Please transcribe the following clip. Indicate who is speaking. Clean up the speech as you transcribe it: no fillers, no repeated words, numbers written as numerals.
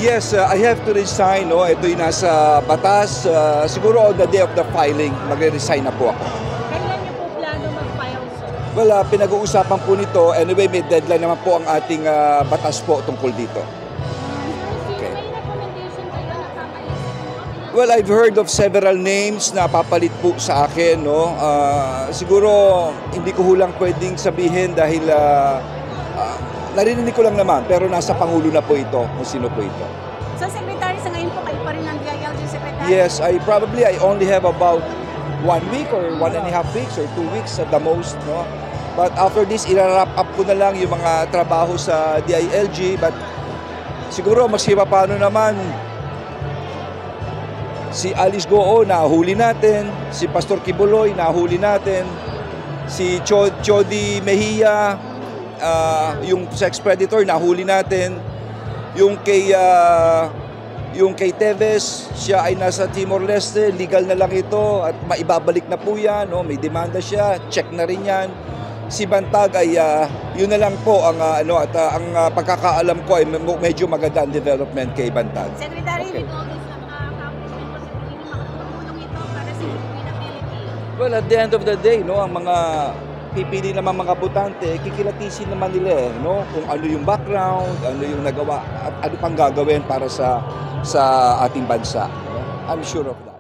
Speaker 1: Yes, I have to resign. No? Ito yung nasa batas. Siguro on the day of the filing, magre-resign na po ako.
Speaker 2: Kailan niyo po plano mag-file, sir?
Speaker 1: Well, pinag-uusapan po nito. Anyway, may deadline naman po ang ating batas po tungkol dito.
Speaker 2: Okay. May recommendation kayo na papalit?
Speaker 1: Well, I've heard of several names na papalit po sa akin. No? Siguro, hindi ko hulang pwedeng sabihin dahil narinig ko lang naman. Pero nasa Pangulo na po ito kung sino po ito.
Speaker 2: So, Secretary, sa ngayon po kayo pa rin ang DILG Secretary?
Speaker 1: Yes, I only have about 1 week or 1.5 weeks or 2 weeks at the most. No? But after this, i-wrap up ko na lang yung mga trabaho sa DILG. But siguro, mas paano naman, si Alice Goo, nahuli natin. Si Pastor Kibuloy, nahuli natin. Si Chody Mejia, yung sex predator, nahuli natin. Yung kay Teves, siya ay nasa Timor-Leste, legal na lang ito at maibabalik na po yan. No? May demanda siya, check na rin yan. Si Bantag ay yun na lang po ang ang pagkakaalam ko ay medyo maganda ang development kay Bantag.
Speaker 2: Secretary, with all this na mga accomplishment po, hindi makatulong ito para sa sustainability.
Speaker 1: Well, at the end of the day, no, ang mga pipili naman mga botante, kikilatisin naman nila no, kung ano yung background, ano yung nagawa at ano pang gagawin para sa ating bansa. I'm sure of that.